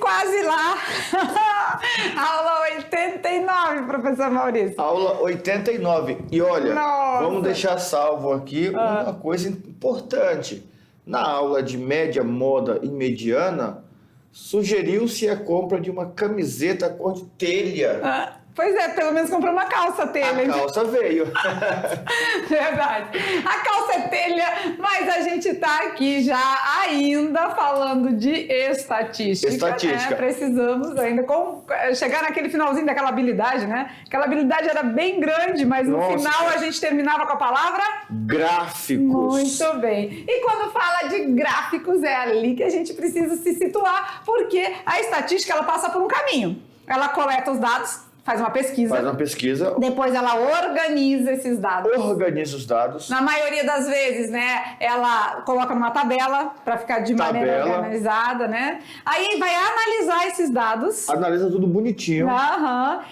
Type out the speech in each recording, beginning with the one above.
quase lá. Aula 89, professor Maurício. Aula 89. E olha, Nossa. vamos deixar salvo aqui uma coisa importante. Na aula de média, moda e mediana, sugeriu-se a compra de uma camiseta cor de telha. Pois é, pelo menos comprou uma calça telha. A calça veio. Verdade. A calça é telha, mas a gente tá aqui já ainda falando de estatística. Estatística. Né? Precisamos ainda chegar naquele finalzinho daquela habilidade, né? Aquela habilidade era bem grande, mas no final a gente terminava com a palavra... Gráficos. Muito bem. E quando fala de gráficos, é ali que a gente precisa se situar, porque a estatística, ela passa por um caminho. Ela coleta os dados, faz uma pesquisa. Faz uma pesquisa. Depois ela organiza esses dados. Organiza os dados. Na maioria das vezes, né, ela coloca numa tabela para ficar de maneira organizada, né? Aí vai analisar esses dados. Analisa tudo bonitinho.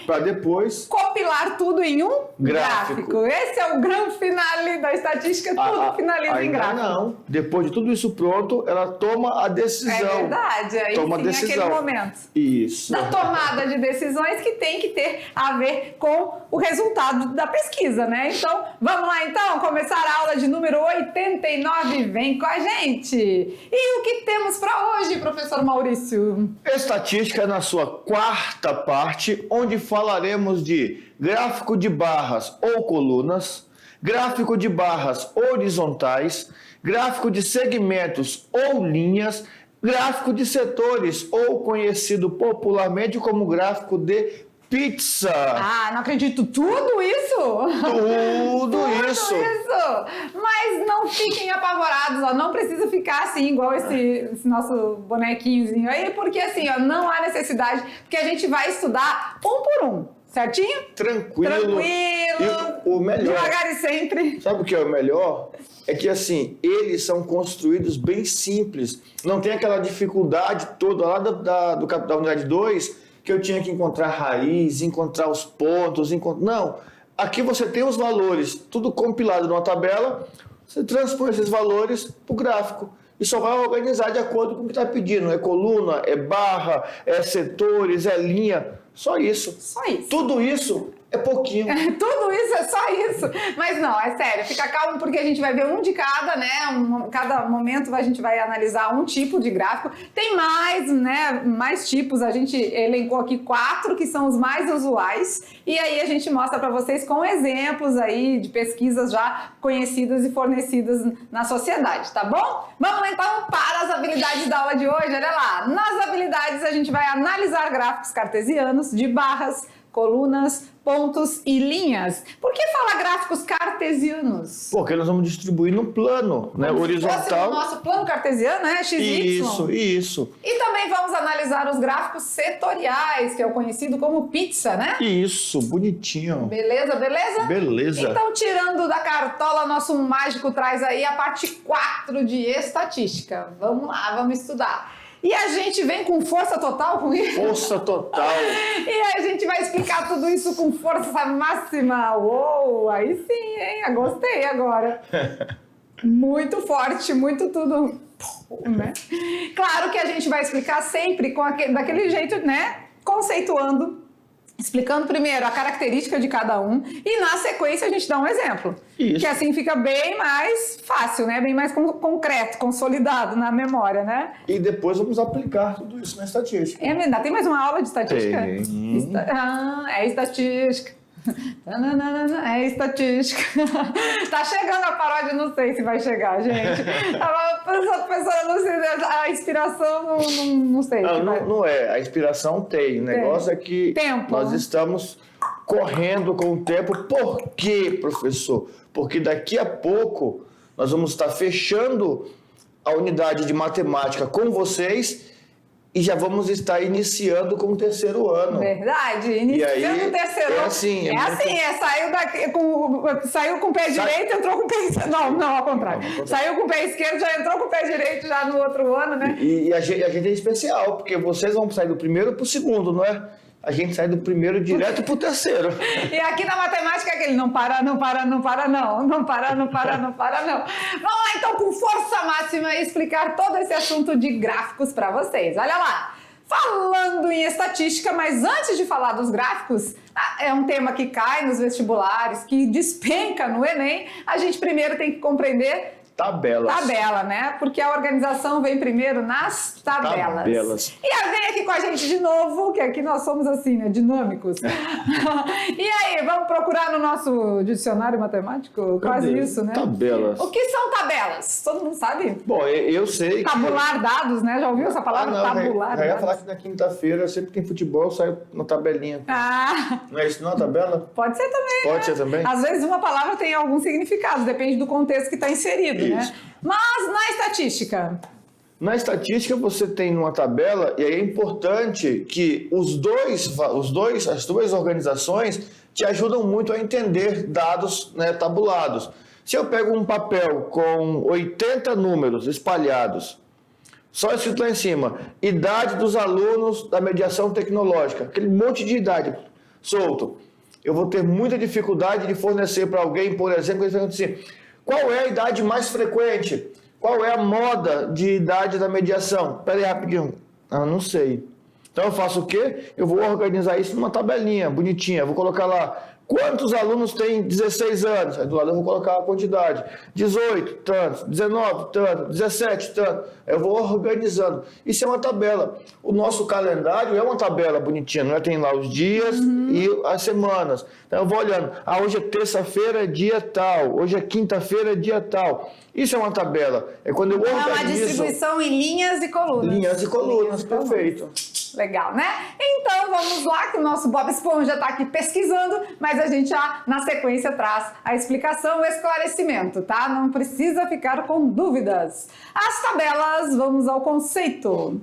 Para depois compilar tudo em um gráfico. Esse é o grande finale da estatística, tudo finaliza em gráfico. Não. Depois de tudo isso pronto, ela toma a decisão. É verdade, aí toma sim, a decisão. aquele momento. Isso. Da tomada de decisões que tem que ter a ver com o resultado da pesquisa, né? Então, vamos lá então, começar a aula de número 89, vem com a gente! E o que temos para hoje, professor Maurício? Estatística na sua quarta parte, onde falaremos de gráfico de barras ou colunas, gráfico de barras horizontais, gráfico de segmentos ou linhas, gráfico de setores ou conhecido popularmente como gráfico de pizza. Ah, não acredito. Tudo isso? Tudo isso. Mas não fiquem apavorados, ó. Não precisa ficar assim, igual esse nosso bonequinhozinho aí, porque assim, ó, não há necessidade, porque a gente vai estudar um por um. Certinho? Tranquilo. E o melhor. Devagar e sempre. Sabe o que é o melhor? É que assim, eles são construídos bem simples. Não tem aquela dificuldade toda lá da unidade 2, que eu tinha que encontrar raiz, encontrar os pontos, Não, aqui você tem os valores, tudo compilado numa tabela, você transpõe esses valores para o gráfico e só vai organizar de acordo com o que está pedindo. É coluna, é barra, é setores, é linha, só isso. Só isso. Tudo isso é pouquinho. Tudo isso é só isso. Mas não, é sério, fica calmo porque a gente vai ver um de cada, né? Cada momento a gente vai analisar um tipo de gráfico. Tem mais, né? Mais tipos. A gente elencou aqui 4 que são os mais usuais. E aí a gente mostra para vocês com exemplos aí de pesquisas já conhecidas e fornecidas na sociedade, tá bom? Vamos então para as habilidades da aula de hoje. Olha lá. Nas habilidades a gente vai analisar gráficos cartesianos de barras, colunas, pontos e linhas. Por que fala gráficos cartesianos? Porque nós vamos distribuir no plano, né? Horizontal. O nosso plano cartesiano, né? XY. Isso. E também vamos analisar os gráficos setoriais, que é o conhecido como pizza, né? Isso, bonitinho. Beleza? Beleza. Então, tirando da cartola, nosso mágico traz aí a parte 4 de estatística. Vamos lá, vamos estudar. E a gente vem com força total com isso? Força total. E a gente vai explicar tudo isso com força máxima. Uou, aí sim, hein? Eu gostei agora. Muito forte, muito tudo. Né? Claro que a gente vai explicar sempre daquele jeito, né? Conceituando. Explicando primeiro a característica de cada um e na sequência a gente dá um exemplo. Isso. Que assim fica bem mais fácil, né? Bem mais concreto, consolidado na memória, né? E depois vamos aplicar tudo isso na estatística. Ainda tem mais uma aula de estatística? Tem. É estatística. É estatística. Tá chegando a paródia, não sei se vai chegar, gente. A professora, não sei, a inspiração, não sei. Não é, a inspiração tem. O negócio é que nós estamos correndo com o tempo. Por quê, professor? Porque daqui a pouco nós vamos estar fechando a unidade de matemática com vocês e já vamos estar iniciando com o terceiro ano. Verdade, iniciando o terceiro ano. Saiu com o pé direito, entrou com o pé esquerdo. Não, ao contrário. Saiu com o pé esquerdo, já entrou com o pé direito já no outro ano, né? E a gente é especial, porque vocês vão sair do primeiro para o segundo, não é? A gente sai do primeiro direto pro terceiro. E aqui na matemática é aquele não para, não. Vamos lá então com força máxima explicar todo esse assunto de gráficos para vocês. Olha lá. Falando em estatística, mas antes de falar dos gráficos, é um tema que cai nos vestibulares, que despenca no Enem, a gente primeiro tem que compreender tabelas. Tabela, né? Porque a organização vem primeiro nas tabelas. E aí vem aqui com a gente de novo, que aqui nós somos assim, né? Dinâmicos. E aí, vamos procurar no nosso dicionário matemático? Quase isso, né? Tabelas. O que são tabelas? Todo mundo sabe? Bom, eu sei. Tabular dados, né? Já ouviu essa palavra? Tabular dados. Eu ia falar que na quinta-feira, sempre que tem futebol, sai na tabelinha. Não é isso não, a tabela? Pode ser também, Pode ser também? Às vezes uma palavra tem algum significado, depende do contexto que está inserido, né? Mas na estatística... Na estatística você tem uma tabela e aí é importante que as duas organizações te ajudam muito a entender dados, né, tabulados. Se eu pego um papel com 80 números espalhados, só escrito lá em cima, idade dos alunos da mediação tecnológica, aquele monte de idade solto, eu vou ter muita dificuldade de fornecer para alguém, por exemplo, que ele assim, qual é a idade mais frequente? Qual é a moda de idade da mediação? Espera aí rapidinho. Não sei. Então eu faço o quê? Eu vou organizar isso numa tabelinha bonitinha. Eu vou colocar lá quantos alunos têm 16 anos. Aí do lado eu vou colocar a quantidade. 18, tantos. 19, tanto. 17, tanto. Eu vou organizando. Isso é uma tabela. O nosso calendário é uma tabela bonitinha. Não é? Tem lá os dias e as semanas. Então eu vou olhando. Hoje é terça-feira, dia tal. Hoje é quinta-feira, dia tal. Isso é uma tabela. É quando eu organizo... É uma distribuição em linhas e colunas. Linhas e colunas, perfeito. Legal, né? Então vamos lá, que o nosso Bob Esponja está aqui pesquisando, mas a gente já na sequência traz a explicação, o esclarecimento, tá? Não precisa ficar com dúvidas. As tabelas, vamos ao conceito.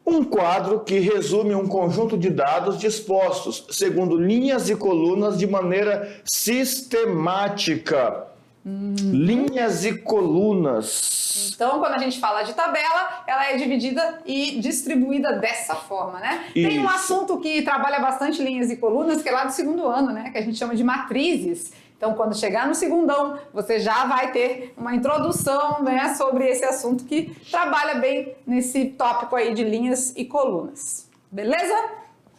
Um quadro que resume um conjunto de dados dispostos segundo linhas e colunas de maneira sistemática. Linhas e colunas. Então, quando a gente fala de tabela, ela é dividida e distribuída dessa forma, né? Isso. Tem um assunto que trabalha bastante linhas e colunas, que é lá do segundo ano, né? Que a gente chama de matrizes. Então, quando chegar no segundão, você já vai ter uma introdução, né, sobre esse assunto que trabalha bem nesse tópico aí de linhas e colunas. Beleza?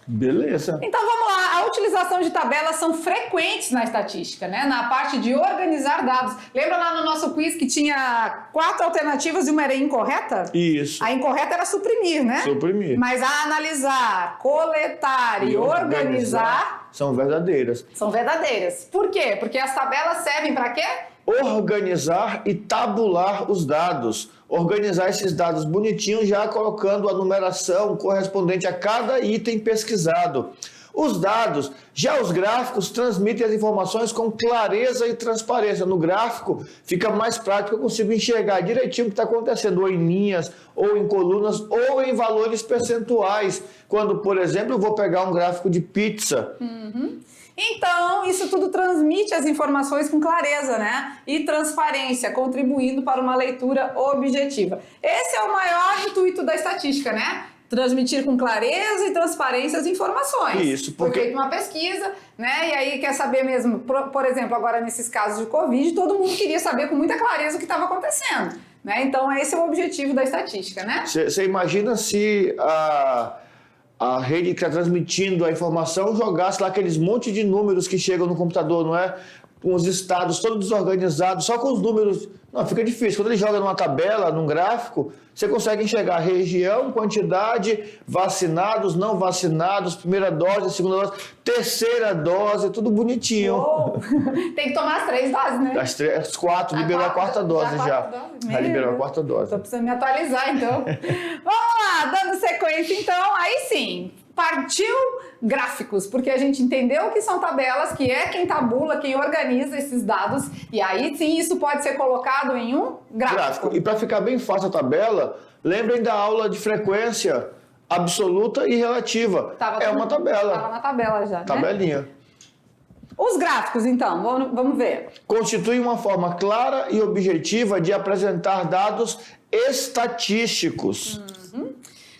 Beleza. Então vamos lá, a utilização de tabelas são frequentes na estatística, né? Na parte de organizar dados. Lembra lá no nosso quiz que tinha 4 alternativas e uma era incorreta? Isso. A incorreta era suprimir, né? Suprimir. Mas a analisar, coletar e organizar são verdadeiras. São verdadeiras. Por quê? Porque as tabelas servem para quê? Organizar e tabular os dados. Organizar esses dados bonitinhos, já colocando a numeração correspondente a cada item pesquisado. Os dados, já os gráficos, transmitem as informações com clareza e transparência. No gráfico fica mais prático, eu consigo enxergar direitinho o que está acontecendo, ou em linhas, ou em colunas, ou em valores percentuais. Quando, por exemplo, eu vou pegar um gráfico de pizza. Então, isso tudo transmite as informações com clareza, né? E transparência, contribuindo para uma leitura objetiva. Esse é o maior intuito da estatística, né? Transmitir com clareza e transparência as informações. Isso, porque... Foi feita uma pesquisa, né? E aí quer saber mesmo, por exemplo, agora nesses casos de Covid, todo mundo queria saber com muita clareza o que estava acontecendo, né? Então, esse é o objetivo da estatística, né? Você imagina se a rede que está transmitindo a informação jogasse lá aqueles monte de números que chegam no computador, não é? Com os estados todos desorganizados, só com os números. Não, fica difícil. Quando ele joga numa tabela, num gráfico, você consegue enxergar região, quantidade, vacinados, não vacinados, primeira dose, segunda dose, terceira dose, tudo bonitinho. Uou. Tem que tomar as 3 doses, né? As 4, liberou a quarta dose já. Já liberou a quarta dose. Tô precisando me atualizar, então. Vamos lá, dando sequência, então, aí sim. Partiu gráficos, porque a gente entendeu o que são tabelas, que é quem tabula, quem organiza esses dados, e aí sim isso pode ser colocado em um gráfico. E para ficar bem fácil a tabela, lembrem da aula de frequência absoluta e relativa. Uma tabela. Estava na tabela já, tabelinha. Né? Os gráficos, então, vamos ver. Constituem uma forma clara e objetiva de apresentar dados estatísticos.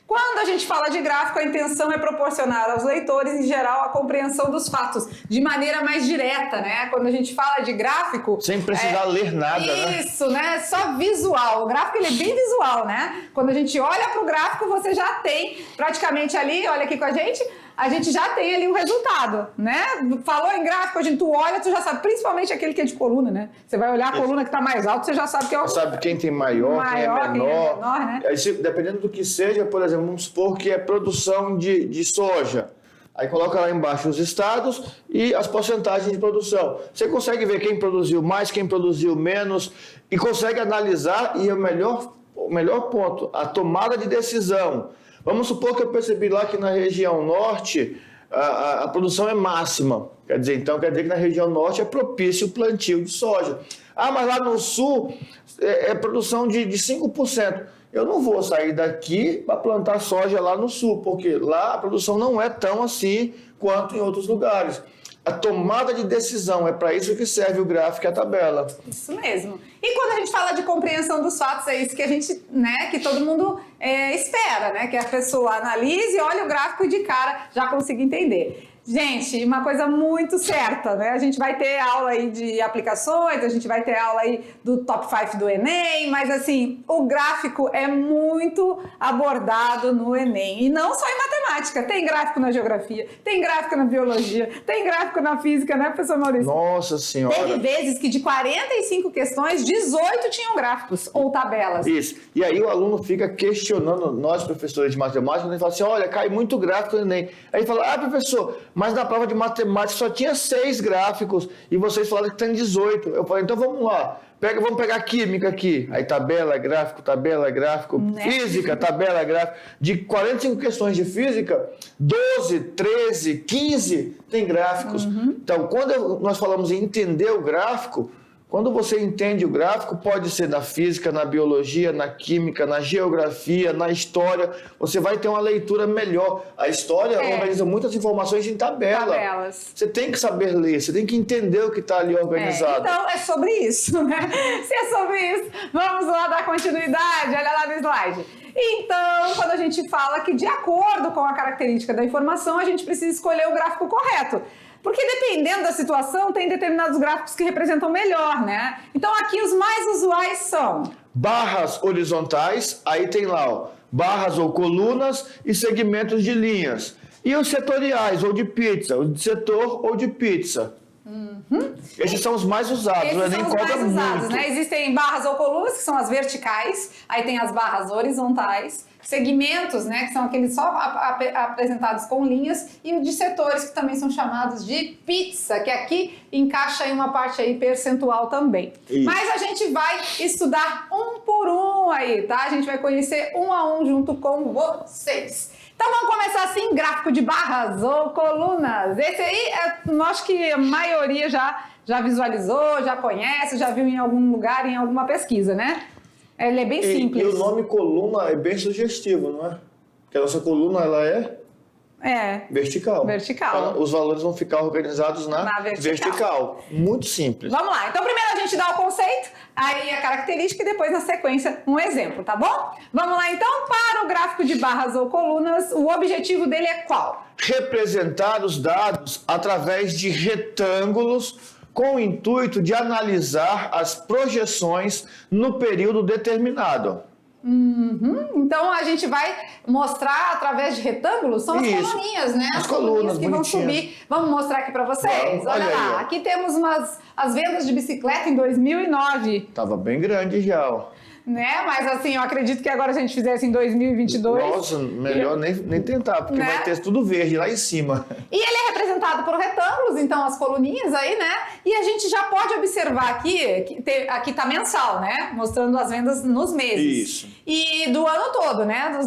Quando a gente fala de gráfico, a intenção é proporcionar aos leitores, em geral, a compreensão dos fatos de maneira mais direta, né? Quando a gente fala de gráfico... Sem precisar ler nada, né? Isso, né? Só visual. O gráfico, ele é bem visual, né? Quando a gente olha para o gráfico, você já tem praticamente ali, olha aqui com a gente já tem ali o resultado, né? Falou em gráfico, tu olha, tu já sabe, principalmente aquele que é de coluna, né? Você vai olhar a coluna que está mais alta, você já sabe que é o... Sabe quem tem maior, quem é menor, né? Aí, dependendo do que seja, por exemplo, vamos supor que é produção de soja. Aí coloca lá embaixo os estados e as porcentagens de produção. Você consegue ver quem produziu mais, quem produziu menos e consegue analisar, e o melhor ponto, a tomada de decisão. Vamos supor que eu percebi lá que na região norte a produção é máxima. Quer dizer que na região norte é propício o plantio de soja. Ah, mas lá no sul é produção de 5%. Eu não vou sair daqui para plantar soja lá no sul, porque lá a produção não é tão assim quanto em outros lugares. A tomada de decisão, é para isso que serve o gráfico e a tabela. Isso mesmo. E quando a gente fala de compreensão dos fatos, é isso que a gente, né, que todo mundo espera, né? Que a pessoa analise, olhe o gráfico e de cara já consiga entender. Gente, uma coisa muito certa, né? A gente vai ter aula aí de aplicações, a gente vai ter aula aí do top 5 do Enem, mas assim, o gráfico é muito abordado no Enem. E não só em matemática, tem gráfico na geografia, tem gráfico na biologia, tem gráfico na física, né, professor Maurício? Nossa Senhora! Teve vezes que de 45 questões, 18 tinham gráficos ou tabelas. Isso. E aí o aluno fica questionando nós, professores de matemática, quando ele fala assim, olha, cai muito gráfico no Enem. Aí ele fala, professor, mas na prova de matemática só tinha 6 gráficos e vocês falaram que tem 18. Eu falei, então vamos lá, vamos pegar química aqui. Aí tabela, gráfico, né? Física, tabela, gráfico. De 45 questões de física, 12, 13, 15 tem gráficos. Então, quando nós falamos em entender o gráfico, quando você entende o gráfico, pode ser na física, na biologia, na química, na geografia, na história, você vai ter uma leitura melhor. A história organiza muitas informações em tabelas. Você tem que saber ler, você tem que entender o que está ali organizado. Então, é sobre isso, né? Se é sobre isso, vamos lá dar continuidade, olha lá no slide. Então, quando a gente fala que de acordo com a característica da informação, a gente precisa escolher o gráfico correto. Porque dependendo da situação, tem determinados gráficos que representam melhor, né? Então aqui os mais usuais são... barras horizontais, aí tem lá, barras ou colunas e segmentos de linhas. E os setoriais, ou de pizza, o de setor ou de pizza. Esses são os mais usados, Esses nem são os mais usados, né? Existem barras ou colunas, que são as verticais, aí tem as barras horizontais, segmentos, né, que são aqueles só apresentados com linhas, e o de setores, que também são chamados de pizza, que aqui encaixa em uma parte aí percentual também. Isso. Mas a gente vai estudar um por um aí, tá? A gente vai conhecer um a um junto com vocês. Então vamos começar assim, gráfico de barras ou colunas. Esse aí, eu acho que a maioria já visualizou, já conhece, já viu em algum lugar, em alguma pesquisa, né? Ele é bem simples. E o nome coluna é bem sugestivo, não é? Porque a nossa coluna, ela é vertical. Vertical. Os valores vão ficar organizados na vertical. Muito simples. Vamos lá. Então, primeiro a gente dá o conceito, aí a característica e depois, na sequência, um exemplo, tá bom? Vamos lá, então. Para o gráfico de barras ou colunas, o objetivo dele é qual? Representar os dados através de retângulos com o intuito de analisar as projeções no período determinado. Então a gente vai mostrar através de retângulos, são as coluninhas, né? As colunas que vão subir. Vamos mostrar aqui para vocês? Olha lá, aqui temos as vendas de bicicleta em 2009. Tava bem grande já, ó. Né? Mas assim, eu acredito que agora se a gente fizesse em 2022... Nossa, melhor nem tentar, porque vai ter tudo verde lá em cima. E ele é representado por retângulos, então as coluninhas aí, né? E a gente já pode observar aqui, que aqui tá mensal, né? Mostrando as vendas nos meses. Isso. E do ano todo, né?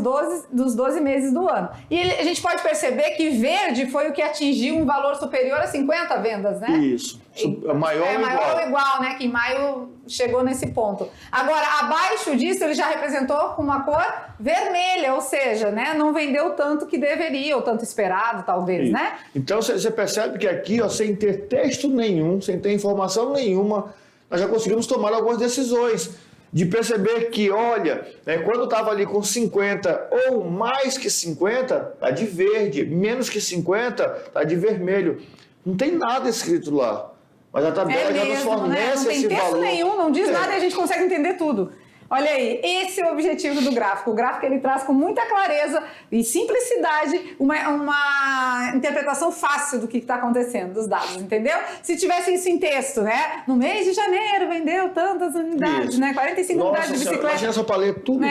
Dos 12 meses do ano. E a gente pode perceber que verde foi o que atingiu um valor superior a 50 vendas, né? Isso. Maior ou igual, né? Que em maio chegou nesse ponto. Agora, abaixo disso, ele já representou com uma cor vermelha, ou seja, né? Não vendeu tanto que deveria, ou tanto esperado, talvez, né? Então, você percebe que aqui, ó, sem ter texto nenhum, sem ter informação nenhuma, nós já conseguimos tomar algumas decisões. de perceber que, olha, quando estava ali com 50 ou mais que 50, está de verde, menos que 50, está de vermelho. Não tem nada escrito lá, mas a tabela já nos fornece esse valor. Não tem texto nenhum, não diz nada e a gente consegue entender tudo. Olha aí, esse é o objetivo do gráfico. O gráfico ele traz com muita clareza e simplicidade uma interpretação fácil do que está acontecendo, dos dados, entendeu? Se tivesse isso em texto, né? No mês de janeiro vendeu tantas unidades, né? 45 unidades de bicicleta. Imagina só para ler tudo.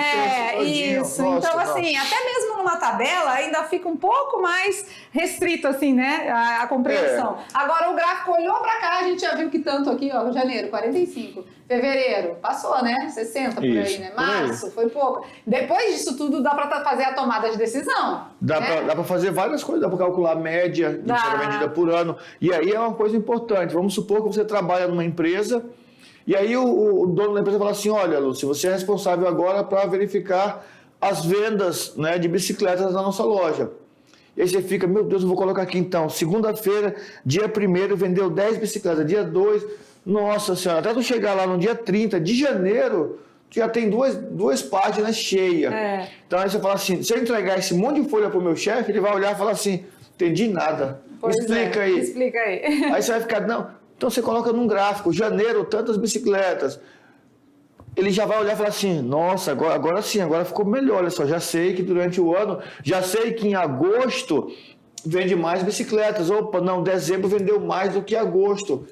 Isso. Nossa, então, assim, até mesmo numa tabela ainda fica um pouco mais restrito, assim, né? A compreensão. Agora, o gráfico olhou para cá, a gente já viu que tanto aqui, ó, janeiro, 45. Fevereiro, passou, né? 60 por aí, né? Março, foi pouco. Depois disso tudo, dá para fazer a tomada de decisão. Dá para fazer várias coisas, dá para calcular a média de cada vendida por ano. E aí é uma coisa importante. Vamos supor que você trabalha numa empresa e aí o dono da empresa fala assim, olha, Lúcio, você é responsável agora para verificar as vendas, né, de bicicletas na nossa loja. E aí você fica, meu Deus, eu vou colocar aqui então, segunda-feira, dia 1º, vendeu 10 bicicletas, dia 2... Nossa senhora, até tu chegar lá no dia 30 de janeiro, tu já tem duas páginas cheias. Então aí você fala assim, se eu entregar esse monte de folha pro meu chefe, ele vai olhar e falar assim, entendi nada. Explica aí. Explica aí. Aí você vai ficar, não, então você coloca num gráfico, janeiro, tantas bicicletas. Ele já vai olhar e falar assim, nossa, agora sim, agora ficou melhor, olha só, já sei que durante o ano, já sei que em agosto vende mais bicicletas. Opa, não, dezembro vendeu mais do que agosto.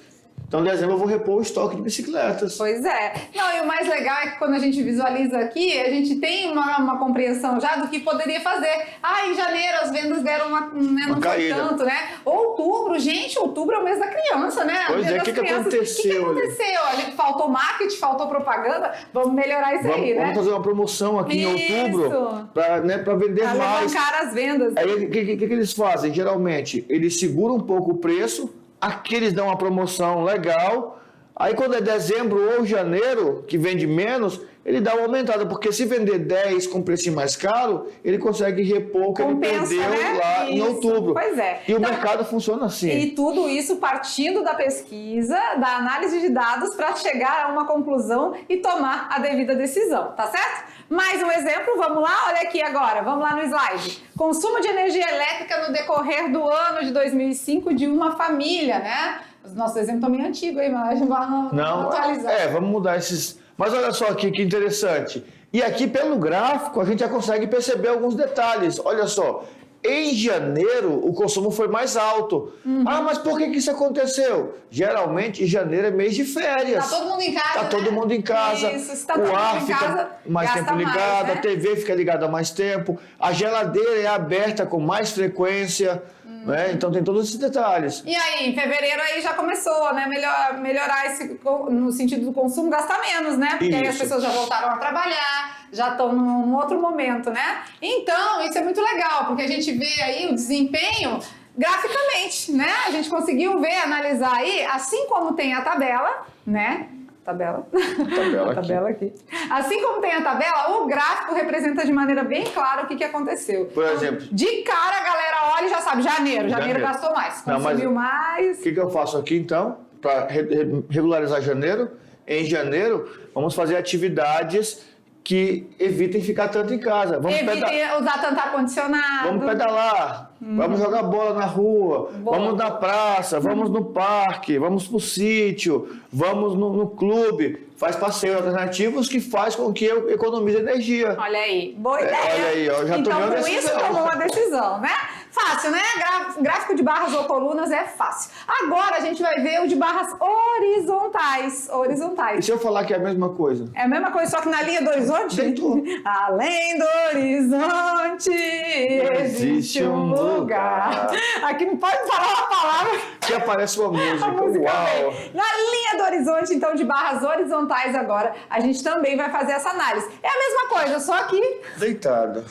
Então, em dezembro, eu vou repor o estoque de bicicletas. Pois é. Não, e o mais legal é que quando a gente visualiza aqui, a gente tem uma compreensão já do que poderia fazer. Em janeiro as vendas deram não foi tanto, né? Outubro, gente, outubro é o mês da criança, né? Pois é, o que aconteceu? O que aconteceu? Faltou marketing, faltou propaganda, vamos melhorar isso aí, né? Vamos fazer uma promoção aqui em outubro para vender mais. Para alavancar as vendas. Aí, o que eles fazem? Geralmente, eles seguram um pouco o preço, aqui eles dão uma promoção legal, aí quando é dezembro ou janeiro, que vende menos, ele dá uma aumentada, porque se vender 10 com preço mais caro, ele consegue repor o que ele perdeu lá em outubro. Pois é. E o mercado funciona assim. E tudo isso partindo da pesquisa, da análise de dados, para chegar a uma conclusão e tomar a devida decisão, tá certo? Mais um exemplo, vamos lá? Olha aqui agora, vamos lá no slide. Consumo de energia elétrica no decorrer do ano de 2005 de uma família, né? Os nossos exemplos estão meio antigos aí, mas vamos atualizar. Vamos mudar esses... Mas olha só aqui que interessante. E aqui pelo gráfico a gente já consegue perceber alguns detalhes. Olha só, em janeiro o consumo foi mais alto. Mas por que isso aconteceu? Geralmente em janeiro é mês de férias. Tá todo mundo em casa. Tá todo mundo em casa. Isso, se tá todo o ar mundo em fica casa, mais tempo ligado, mais, né? A TV fica ligada há mais tempo, a geladeira é aberta com mais frequência. Né? Então tem todos esses detalhes. E aí, em fevereiro aí já começou, né? Melhorar esse, no sentido do consumo, gastar menos, né? Porque aí as pessoas já voltaram a trabalhar, já estão num outro momento, né? Então, isso é muito legal, porque a gente vê aí o desempenho graficamente, né? A gente conseguiu ver, analisar aí, assim como tem a tabela, né? Tabela aqui. Assim como tem a tabela, o gráfico representa de maneira bem clara o que aconteceu. Por exemplo, de cara a galera olha e já sabe, janeiro gastou mais, consumiu mais. O que eu faço aqui então, para regularizar janeiro? Em janeiro, vamos fazer atividades que evitem ficar tanto em casa. Usar tanto ar-condicionado. Vamos pedalar, vamos jogar bola na rua, vamos na praça, vamos no parque, vamos pro sítio, vamos no clube. Faz passeios alternativos que faz com que eu economize energia. Olha aí, boa ideia. Olha aí, eu já tomei uma decisão. Então, com isso, tomou uma decisão, né? Fácil, né? Gráfico de barras ou colunas é fácil. Agora a gente vai ver o de barras horizontais. E se eu falar que é a mesma coisa? É a mesma coisa, só que na linha do horizonte? Deitou. Além do horizonte existe um lugar. Aqui não pode falar uma palavra. Que aparece uma música. Uau! Na linha do horizonte, então, de barras horizontais agora, a gente também vai fazer essa análise. É a mesma coisa, só aqui... Deitada.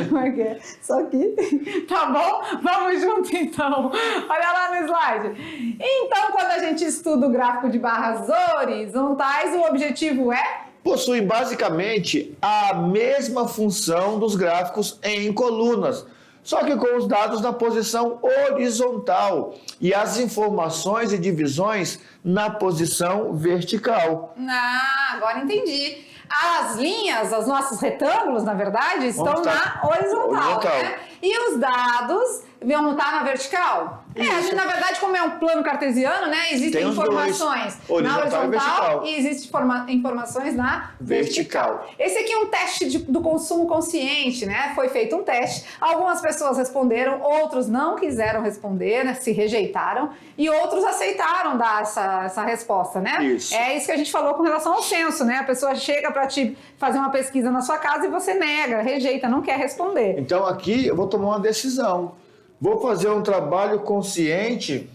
Como é que é? Só aqui. Tá bom? Vamos junto, então. Olha lá no slide. Então, quando a gente estuda o gráfico de barras horizontais, o objetivo é... Possuem basicamente a mesma função dos gráficos em colunas. só que com os dados na posição horizontal e as informações e divisões na posição vertical. Ah, agora entendi. As linhas, os nossos retângulos, na verdade, estão na horizontal, né? E os dados vão estar na vertical? Na verdade, como é um plano cartesiano, né? Existem informações na horizontal e existem informações na vertical. Esse aqui é um teste do consumo consciente, né? Foi feito um teste. Algumas pessoas responderam, outros não quiseram responder, né? Se rejeitaram, e outros aceitaram dar essa resposta, né? Isso. É isso que a gente falou com relação ao censo, né? A pessoa chega para te fazer uma pesquisa na sua casa e você nega, rejeita, não quer responder. Então aqui eu vou tomar uma decisão. Vou fazer um trabalho consciente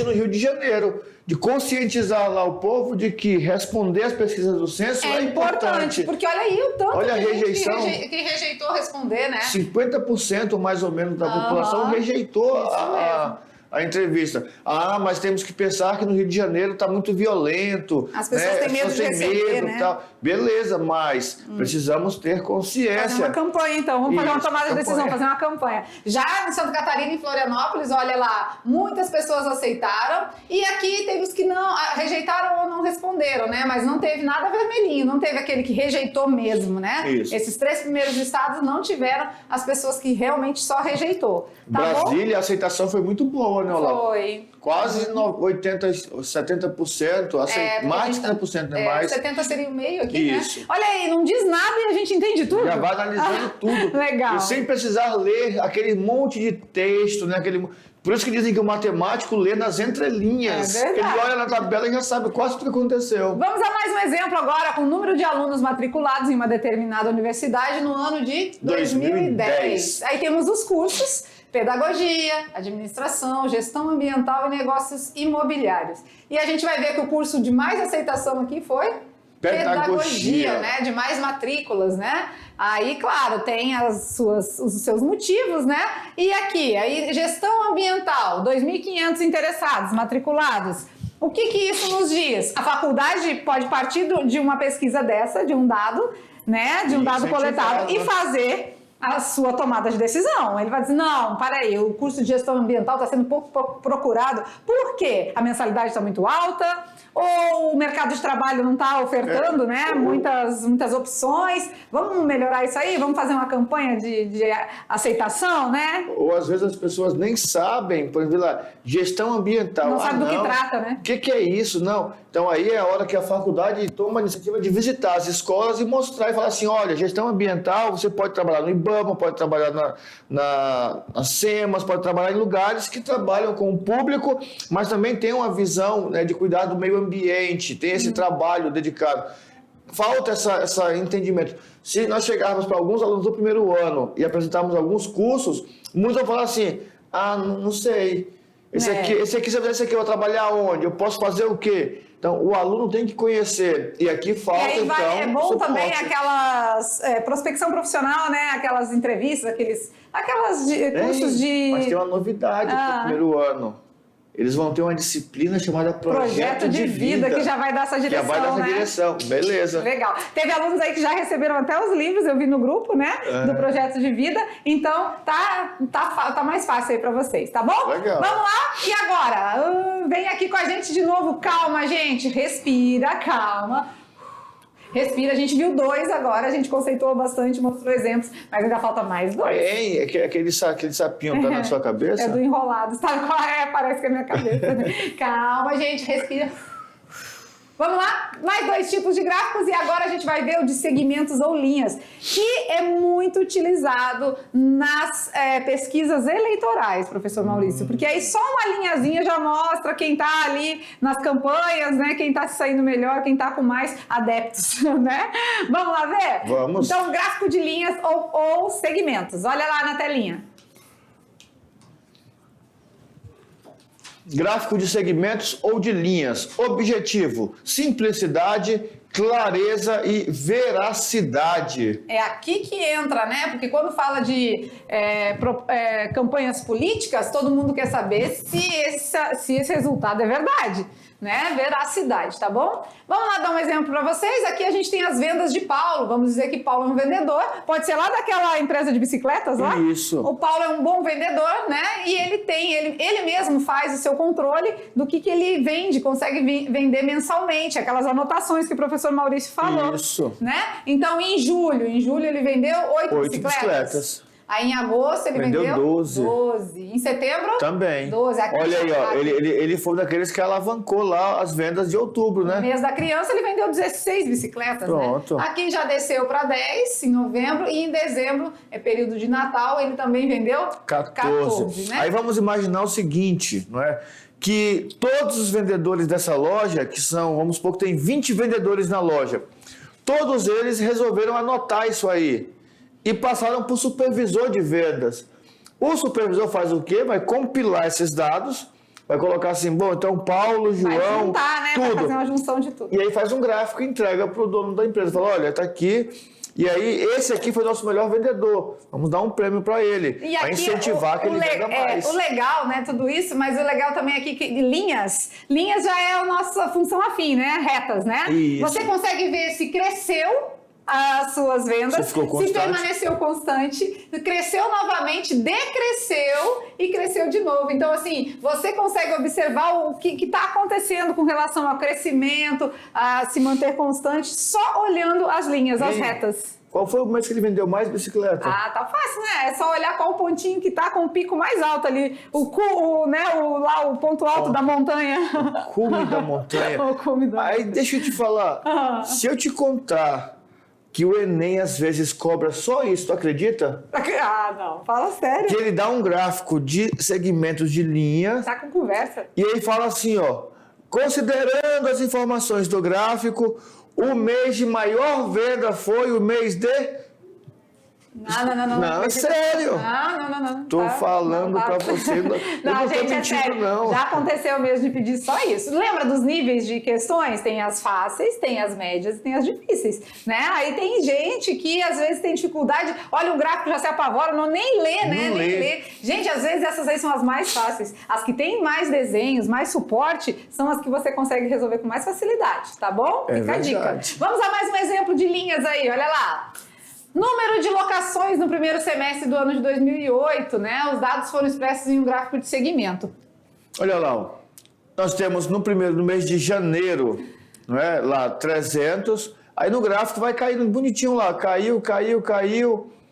no Rio de Janeiro, de conscientizar lá o povo de que responder as pesquisas do censo é importante. Porque olha aí o tanto de rejeição que rejeitou responder, né? 50% mais ou menos da população rejeitou a entrevista. Mas temos que pensar que no Rio de Janeiro está muito violento. As pessoas têm medo de receber, né? Tal. Beleza, mas precisamos ter consciência. Fazer uma campanha, então. Vamos fazer uma tomada de decisão, fazer uma campanha. Já em Santa Catarina, em Florianópolis, olha lá, muitas pessoas aceitaram e aqui teve os que não rejeitaram ou não responderam, né? Mas não teve nada vermelhinho, não teve aquele que rejeitou mesmo, né? Isso. Esses 3 primeiros estados não tiveram as pessoas que realmente só rejeitou. Tá Brasília, bom? a aceitação foi muito boa, né, Olá? Foi. Quase 70%, mais de 70%, né? Mais. 70 seria o meio aqui, Isso. né? Olha aí, não diz nada e a gente entende tudo. Já vai analisando tudo. Legal. E sem precisar ler aquele monte de texto, né? Por isso que dizem que o matemático lê nas entrelinhas. É verdade. Ele olha na tabela e já sabe quase tudo que aconteceu. Vamos a mais um exemplo agora com o número de alunos matriculados em uma determinada universidade no ano de 2010. Aí temos os cursos: Pedagogia, Administração, Gestão Ambiental e Negócios Imobiliários. E a gente vai ver que o curso de mais aceitação aqui foi Pedagogia, né? De mais matrículas, né? Aí, claro, tem os seus motivos, né? E aqui, aí, Gestão Ambiental, 2.500 interessados, matriculados. O que isso nos diz? A faculdade pode partir de uma pesquisa dessa, de um dado, né? De um dado coletado e fazer a sua tomada de decisão. Ele vai dizer, não, peraí, o curso de gestão ambiental está sendo pouco procurado. Por quê? A mensalidade está muito alta, ou o mercado de trabalho não está ofertando muitas opções. Vamos melhorar isso aí? Vamos fazer uma campanha de aceitação, né? Ou às vezes as pessoas nem sabem, por exemplo, lá, gestão ambiental. Não sabe do que trata, né? O que é isso? Não. Então aí é a hora que a faculdade toma a iniciativa de visitar as escolas e mostrar e falar assim, olha, gestão ambiental, você pode trabalhar no IBAMA, pode trabalhar nas SEMAS, pode trabalhar em lugares que trabalham com o público, mas também tem uma visão, né, de cuidar do meio ambiente, tem esse trabalho dedicado. Falta esse entendimento. Se nós chegarmos para alguns alunos do primeiro ano e apresentarmos alguns cursos, muitos vão falar assim, não sei, esse aqui, se eu fizer esse aqui, eu vou trabalhar onde? Eu posso fazer o quê? Então, o aluno tem que conhecer. E aqui falta, e aí é bom suporte. também aquelas prospecção profissional, né? Aquelas entrevistas, cursos de... Mas tem uma novidade para o primeiro ano. Eles vão ter uma disciplina chamada Projeto de Vida. Que já vai dar essa direção, já vai dar essa direção, beleza. Legal. Teve alunos aí que já receberam até os livros, eu vi no grupo, né? Do Projeto de Vida. Então, tá mais fácil aí pra vocês, tá bom? Legal. Vamos lá? E agora? Vem aqui com a gente de novo. Calma, gente. Respira, calma. Respira, a gente viu 2 agora, a gente conceituou bastante, mostrou exemplos, mas ainda falta mais 2. Aquele sapinho tá na sua cabeça? É do enrolado, sabe qual é? Parece que é a minha cabeça. Calma, gente, respira. Vamos lá? Mais 2 tipos de gráficos e agora a gente vai ver o de segmentos ou linhas, que é muito utilizado nas pesquisas eleitorais, professor Maurício, porque aí só uma linhazinha já mostra quem está ali nas campanhas, né? Quem está se saindo melhor, quem está com mais adeptos, né? Vamos lá ver? Vamos. Então, gráfico de linhas ou segmentos. Olha lá na telinha. Gráfico de segmentos ou de linhas. Objetivo: simplicidade, clareza e veracidade. É aqui que entra, né? Porque quando fala de campanhas políticas, todo mundo quer saber se esse resultado é verdade. né, veracidade, tá bom? Vamos lá dar um exemplo para vocês. Aqui a gente tem as vendas de Paulo. Vamos dizer que Paulo é um vendedor. Pode ser lá daquela empresa de bicicletas lá? Isso. O Paulo é um bom vendedor, né? E ele mesmo faz o seu controle do que ele vende, consegue vender mensalmente, aquelas anotações que o professor Maurício falou. Isso. Né? Então, em julho ele vendeu 8 bicicletas. Aí em agosto ele vendeu 12. Em setembro? Também. 12. Aqui olha aí, ó, ele foi daqueles que alavancou lá as vendas de outubro, né? No mês da criança ele vendeu 16 bicicletas, Pronto. Né? Aqui já desceu para 10 em novembro e em dezembro, é período de Natal, ele também vendeu 14, né? Aí vamos imaginar o seguinte, não é? Que todos os vendedores dessa loja, que são, vamos supor que tem 20 vendedores na loja, todos eles resolveram anotar isso aí e passaram para o supervisor de vendas. O supervisor faz o quê? Vai compilar esses dados, vai colocar assim, bom, então Paulo, João, vai juntar, né? tudo. Vai fazer uma junção de tudo. E aí faz um gráfico e entrega para o dono da empresa. Fala, olha, tá aqui. E aí, esse aqui foi o nosso melhor vendedor. Vamos dar um prêmio para ele. Para incentivar que ele venda mais. O legal, né? Tudo isso, mas o legal também aqui que linhas já é a nossa função afim, né? Retas, né? Isso. Você consegue ver se cresceu as suas vendas, se permaneceu constante, cresceu novamente, decresceu e cresceu de novo. Então, assim, você consegue observar o que está acontecendo com relação ao crescimento, a se manter constante, só olhando as linhas, as retas. Qual foi o mês que ele vendeu mais bicicleta? Ah, tá fácil, né? É só olhar qual o pontinho que tá com o pico mais alto ali. O ponto alto da montanha. O cume da montanha. O cume da montanha. Aí, deixa eu te falar. Se eu te contar que o Enem às vezes cobra só isso, tu acredita? Ah, não. Fala sério. Que ele dá um gráfico de segmentos de linha. Tá com conversa. E aí fala assim, ó. Considerando as informações do gráfico, o mês de maior venda foi o mês de... Não. Não, é sério. Não. Tô falando pra você. Eu não tô gente, mentindo, é sério. não. Já aconteceu mesmo de pedir só isso. Lembra dos níveis de questões? Tem as fáceis, tem as médias e tem as difíceis, né? Aí tem gente que às vezes tem dificuldade, olha o gráfico já se apavora, nem lê, né? Não Nem lê. Gente, às vezes essas aí são as mais fáceis. As que têm mais desenhos, mais suporte, são as que você consegue resolver com mais facilidade, tá bom? Fica a dica. Vamos a mais um exemplo de linhas aí, olha lá. Número de locações no primeiro semestre do ano de 2008, né? Os dados foram expressos em um gráfico de segmento. Olha lá, ó. Nós temos no mês de janeiro, não é? Lá 300, aí no gráfico vai caindo bonitinho lá, caiu.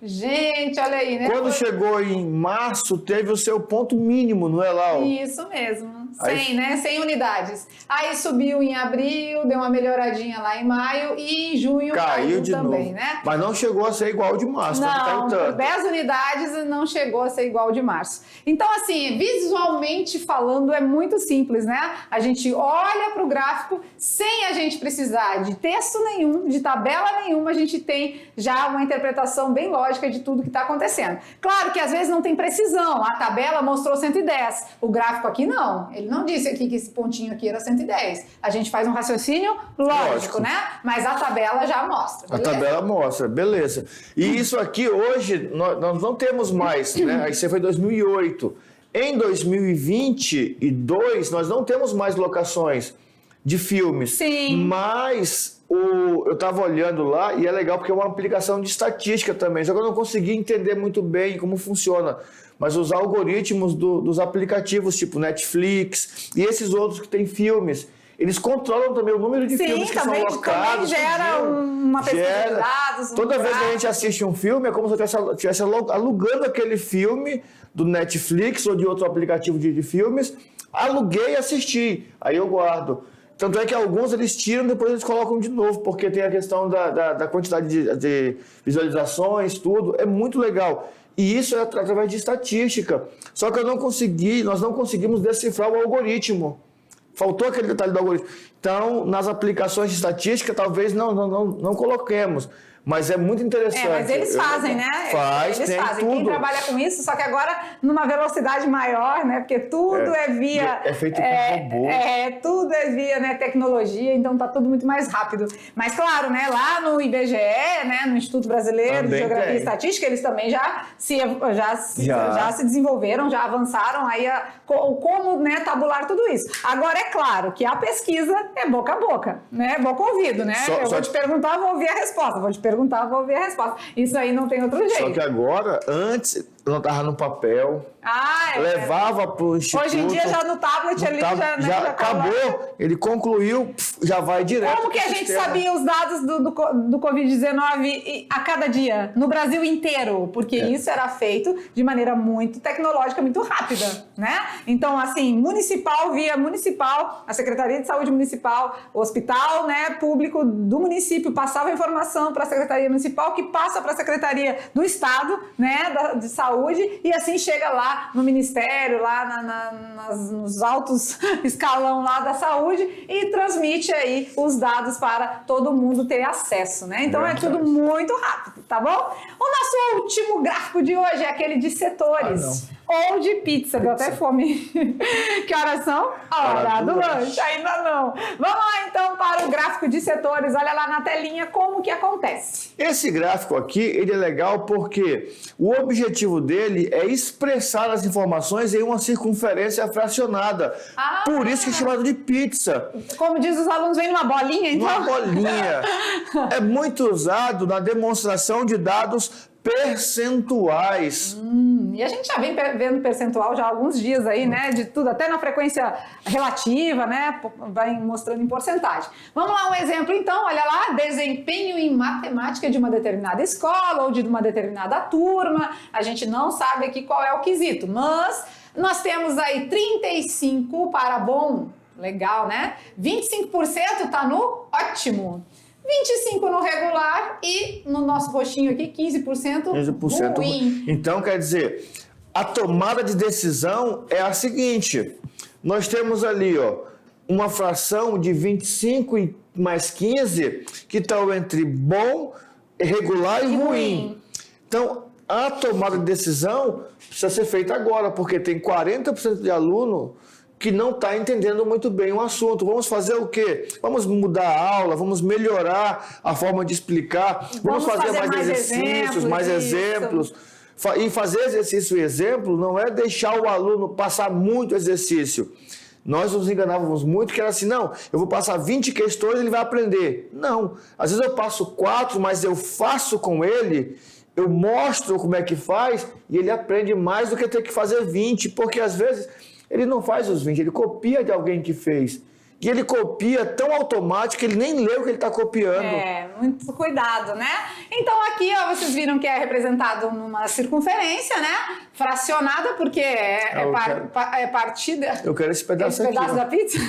Gente, olha aí, né? Quando chegou em março, teve o seu ponto mínimo, não é lá? Ó? Isso mesmo. 100, né? 100 unidades. Aí subiu em abril, deu uma melhoradinha lá em maio e em junho caiu de também, novo. né? Mas não chegou a ser igual de março. Não, por 10 unidades não chegou a ser igual de março. Então, assim, visualmente falando, é muito simples, né? A gente olha para o gráfico sem a gente precisar de texto nenhum, de tabela nenhuma, a gente tem já uma interpretação bem lógica de tudo que está acontecendo. Claro que às vezes não tem precisão. A tabela mostrou 110, o gráfico aqui não. Ele não disse aqui que esse pontinho aqui era 110. A gente faz um raciocínio lógico, né? Mas a tabela já mostra. Beleza? A tabela mostra, beleza. E isso aqui hoje nós não temos mais, né? Isso foi 2008. Em 2022 nós não temos mais locações de filmes. Sim. Mas eu estava olhando lá e é legal porque é uma aplicação de estatística também. Só que eu não consegui entender muito bem como funciona. Mas os algoritmos dos aplicativos tipo Netflix e esses outros que têm filmes, eles controlam também o número de filmes que são locados. Também gera uma pesquisa de dados. Toda vez que a gente assiste um filme, é como se eu estivesse alugando aquele filme do Netflix ou de outro aplicativo de filmes. Aluguei e assisti. Aí eu guardo. Tanto é que alguns eles tiram e depois eles colocam de novo, porque tem a questão da quantidade de visualizações, tudo. É muito legal. E isso é através de estatística. Só que nós não conseguimos decifrar o algoritmo. Faltou aquele detalhe do algoritmo. Então, nas aplicações de estatística, talvez não coloquemos. Mas é muito interessante. Mas eles fazem, né? Faz, eles tem fazem. tudo. Quem trabalha com isso, só que agora numa velocidade maior, né? Porque tudo é via... É feito com robô. Tudo é via, né, tecnologia, então tá tudo muito mais rápido. Mas claro, né, lá no IBGE, né, no Instituto Brasileiro também de Geografia tem. e Estatística, eles também já se desenvolveram, já avançaram aí como, né, tabular tudo isso. Agora, é claro que a pesquisa é boca a boca, né, boca a ouvido, né? Eu vou te perguntar, vou ouvir a resposta. Vou te perguntar, vou ouvir a resposta. Isso aí não tem outro jeito. Só que agora, antes, não estava no papel. Levava para o instituto. Hoje em dia, já no tablet ali, já acabou. Ele concluiu, já vai direto. Como que a gente sabia os dados do Covid-19 a cada dia? No Brasil inteiro. Porque isso era feito de maneira muito tecnológica, muito rápida, né? Então, assim, via municipal, a Secretaria de Saúde Municipal, o hospital, né, público do município passava a informação para a Secretaria Municipal, que passa para a Secretaria do Estado, né, de Saúde, e assim chega lá no Ministério, lá nos altos escalão lá da saúde e transmite aí os dados para todo mundo ter acesso, né? Então é tudo muito rápido, tá bom? O nosso último gráfico de hoje é aquele de setores. Ou de pizza, deu até fome. Que horas são? A hora do lanche, ainda não. Vamos lá então para o gráfico de setores, olha lá na telinha como que acontece. Esse gráfico aqui, ele é legal porque o objetivo dele é expressar as informações em uma circunferência fracionada. Por isso que é chamado de pizza. Como diz os alunos, vem numa bolinha, então? Uma bolinha. É muito usado na demonstração de dados percentuais. E a gente já vem vendo percentual já há alguns dias aí, né? De tudo, até na frequência relativa, né? Vai mostrando em porcentagem. Vamos lá, um exemplo então, olha lá, desempenho em matemática de uma determinada escola ou de uma determinada turma. A gente não sabe aqui qual é o quesito, mas nós temos aí 35 para bom, legal, né? 25% tá no ótimo. 25% no regular e no nosso roxinho aqui, 15% ruim. Então, quer dizer, a tomada de decisão é a seguinte. Nós temos ali, uma fração de 25 mais 15 que está entre bom, regular e ruim. Então, a tomada de decisão precisa ser feita agora, porque tem 40% de aluno que não está entendendo muito bem o assunto. Vamos fazer o quê? Vamos mudar a aula, vamos melhorar a forma de explicar, vamos fazer mais exercícios, mais exemplos. E fazer exercício e exemplo não é deixar o aluno passar muito exercício. Nós nos enganávamos muito que era assim, não, eu vou passar 20 questões e ele vai aprender. Não, às vezes eu passo 4, mas eu faço com ele, eu mostro como é que faz e ele aprende mais do que ter que fazer 20, porque às vezes ele não faz os 20, ele copia de alguém que fez. E ele copia tão automático que ele nem lê o que ele está copiando. Muito cuidado, né? Então aqui, vocês viram que é representado numa circunferência, né? Fracionada, porque é partida... Eu quero esse pedaço aqui. Esse pedaço da pizza?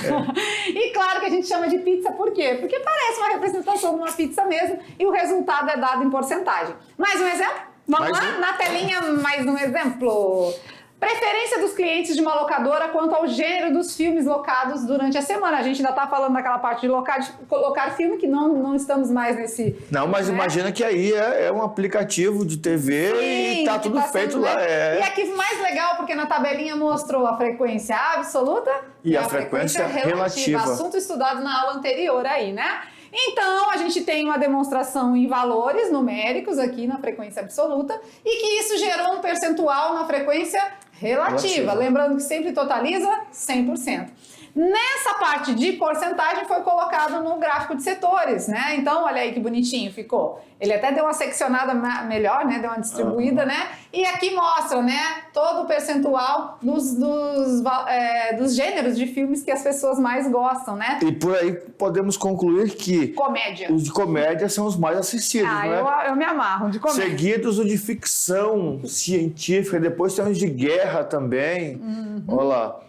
E claro que a gente chama de pizza por quê? Porque parece uma representação de uma pizza mesmo e o resultado é dado em porcentagem. Mais um exemplo? Vamos lá? Na telinha, mais um exemplo. Preferência dos clientes de uma locadora quanto ao gênero dos filmes locados durante a semana. A gente ainda está falando daquela parte de colocar filme, que não estamos mais nesse... Não, mas imagina que aí é um aplicativo de TV e tá tudo feito lá. E aqui mais legal, porque na tabelinha mostrou a frequência absoluta e a frequência relativa. Assunto estudado na aula anterior aí, né? Então, a gente tem uma demonstração em valores numéricos aqui na frequência absoluta e que isso gerou um percentual na frequência relativa. Lembrando que sempre totaliza 100%. Nessa parte de porcentagem foi colocado no gráfico de setores, né? Então, olha aí que bonitinho ficou. Ele até deu uma seccionada melhor, né? Deu uma distribuída, né? E aqui mostra, né? Todo o percentual dos gêneros de filmes que as pessoas mais gostam, né? E por aí podemos concluir que... Comédia. Os de comédia são os mais assistidos, né? Eu me amarro de comédia. Seguidos o de ficção científica, depois tem os de guerra também. Olha lá.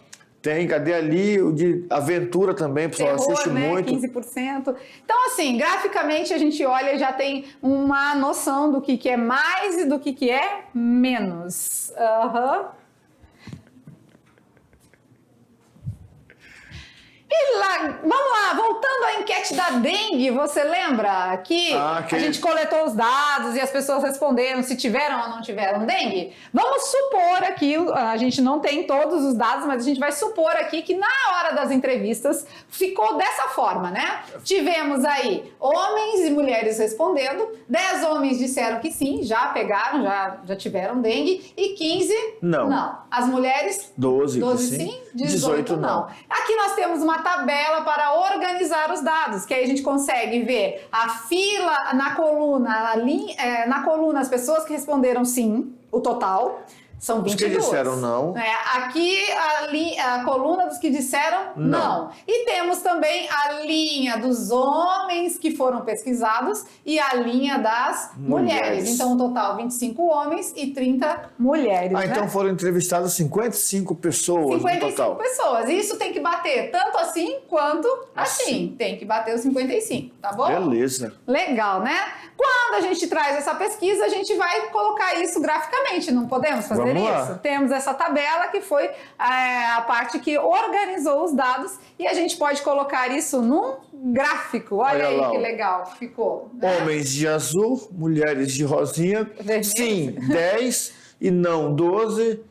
Tem, cadê ali o de aventura também, o pessoal assiste muito. 15%. Então, assim, graficamente a gente olha e já tem uma noção do que é mais e do que é menos. E lá, vamos lá, voltando à enquete da dengue, você lembra que a gente coletou os dados e as pessoas responderam se tiveram ou não tiveram dengue? Vamos supor aqui, a gente não tem todos os dados, mas a gente vai supor aqui que na hora das entrevistas ficou dessa forma, né? Tivemos aí homens e mulheres respondendo, 10 homens disseram que sim, já pegaram, já tiveram dengue, e 15 não. As mulheres 12 sim, 18 não. Aqui nós temos uma tabela para organizar os dados, que aí a gente consegue ver a fila na coluna, na coluna as pessoas que responderam sim, o total. São 22. Os que disseram não. Aqui a coluna dos que disseram não. E temos também a linha dos homens que foram pesquisados e a linha das mulheres. Então, um total 25 homens e 30 mulheres. Então foram entrevistadas 55 pessoas 55 no total. pessoas. E isso tem que bater tanto assim quanto assim. Tem que bater os 55, tá bom? Beleza. Legal, né? Quando a gente traz essa pesquisa, a gente vai colocar isso graficamente. Não podemos fazer isso? Temos essa tabela que foi a parte que organizou os dados e a gente pode colocar isso num gráfico. Olha aí que legal que ficou. Né? Homens de azul, mulheres de rosinha. Vermelho. Sim, 10 e não 12.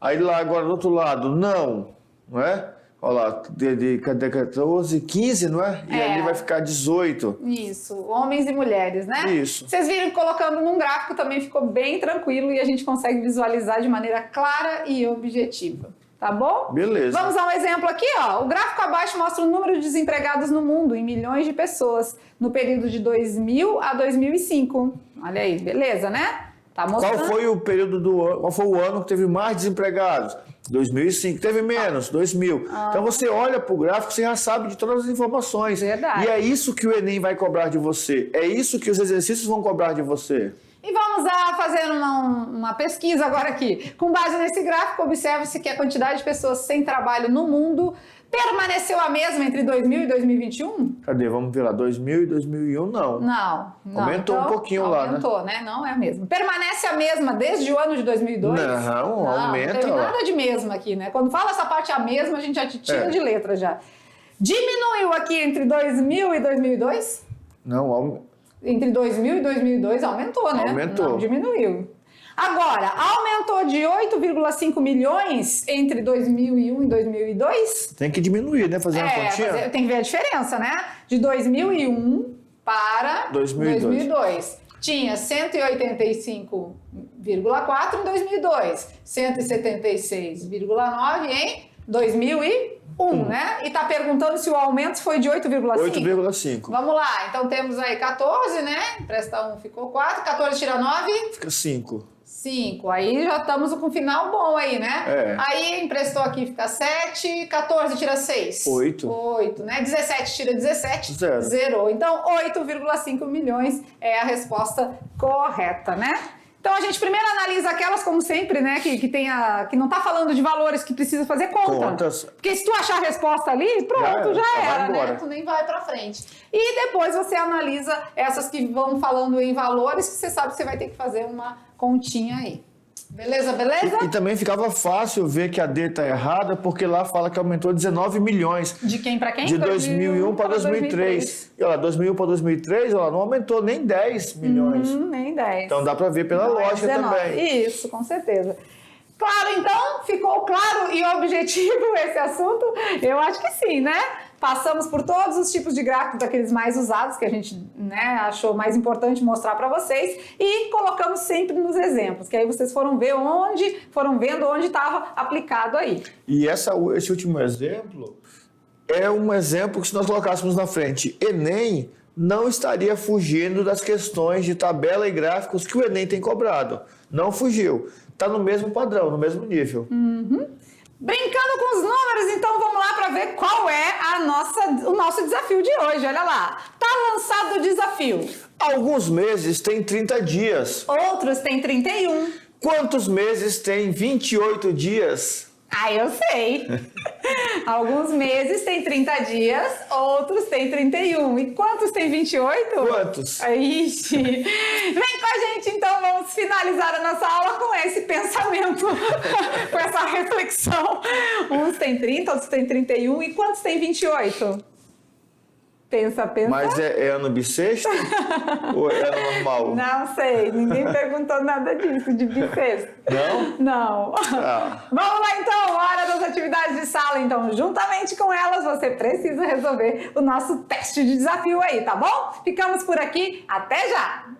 Aí lá agora do outro lado, não é? Olha lá, de 14, 15, não é? E ali vai ficar 18. Isso, homens e mulheres, né? Isso. Vocês viram que colocando num gráfico também ficou bem tranquilo e a gente consegue visualizar de maneira clara e objetiva. Tá bom? Beleza. Vamos a um exemplo aqui, ó. O gráfico abaixo mostra o número de desempregados no mundo em milhões de pessoas no período de 2000 a 2005. Olha aí, beleza, né? Tá mostrando. Qual foi o período qual foi o ano que teve mais desempregados? 2005. Teve menos, 2000. Então você olha para o gráfico, você já sabe de todas as informações. Verdade. E é isso que o Enem vai cobrar de você. É isso que os exercícios vão cobrar de você. E vamos a fazer uma pesquisa agora aqui. Com base nesse gráfico, observe-se que a quantidade de pessoas sem trabalho no mundo permaneceu a mesma entre 2000 e 2021? Cadê? Vamos ver lá. 2000 e 2001, não. Não. Aumentou então, um pouquinho lá, né? Aumentou, né? Não é a mesma. Permanece a mesma desde o ano de 2002? Não, aumenta. Não teve nada de mesma aqui, né? Quando fala essa parte a mesma, a gente já te tira de letra já. Diminuiu aqui entre 2000 e 2002? Não, Entre 2000 e 2002 aumentou, né? Aumentou. Não diminuiu. Agora, aumentou de 8,5 milhões entre 2001 e 2002? Tem que diminuir, né? Fazer uma continha. Tem que ver a diferença, né? De 2001 para 2002. Tinha 185,4 em 2002, 176,9 em 2001, né? E tá perguntando se o aumento foi de 8,5? 8,5. Vamos lá, então temos aí 14, né? Empresta 1, ficou 4. 14 tira 9? Fica 5. 5. Aí já estamos com um final bom aí, né? Aí emprestou aqui, fica 7. 14 tira 6. 8. 8, né? 17 tira 17. Zero. Então, 8,5 milhões é a resposta correta, né? Então a gente primeiro analisa aquelas, como sempre, né, que não tá falando de valores que precisa fazer contas. Porque se tu achar a resposta ali, pronto, já era, né? Tu nem vai pra frente. E depois você analisa essas que vão falando em valores, que você sabe que você vai ter que fazer uma continha aí. Beleza, beleza? E também ficava fácil ver que a D tá errada, porque lá fala que aumentou 19 milhões. De quem para quem? De 2001 para 2003. E olha, 2001 para 2003, ela não aumentou nem 10 milhões. Nem 10. Então dá para ver pela lógica também. Isso, com certeza. Claro, então, ficou claro e objetivo esse assunto? Eu acho que sim, né? Passamos por todos os tipos de gráficos daqueles mais usados que a gente, né, achou mais importante mostrar para vocês e colocamos sempre nos exemplos, que aí vocês foram vendo onde estava aplicado aí. E esse último exemplo é um exemplo que, se nós colocássemos na frente Enem, não estaria fugindo das questões de tabela e gráficos que o Enem tem cobrado. Não fugiu. Está no mesmo padrão, no mesmo nível. Brincando com os números, então vamos lá para ver qual é o nosso desafio de hoje. Olha lá, tá lançado o desafio. Alguns meses têm 30 dias. Outros têm 31. Quantos meses têm 28 dias? Ah, eu sei. Alguns meses têm 30 dias, outros têm 31. E quantos têm 28? Quantos? Ixi. Vem com a gente, então, vamos finalizar a nossa aula com esse pensamento, com essa reflexão. Uns têm 30, outros têm 31. E quantos têm 28? Pensa. Mas é ano bissexto ou é ano normal? Não sei, ninguém perguntou nada disso, de bissexto. Não? Não. Ah. Vamos lá então, hora das atividades de sala. Então, juntamente com elas, você precisa resolver o nosso teste de desafio aí, tá bom? Ficamos por aqui, até já!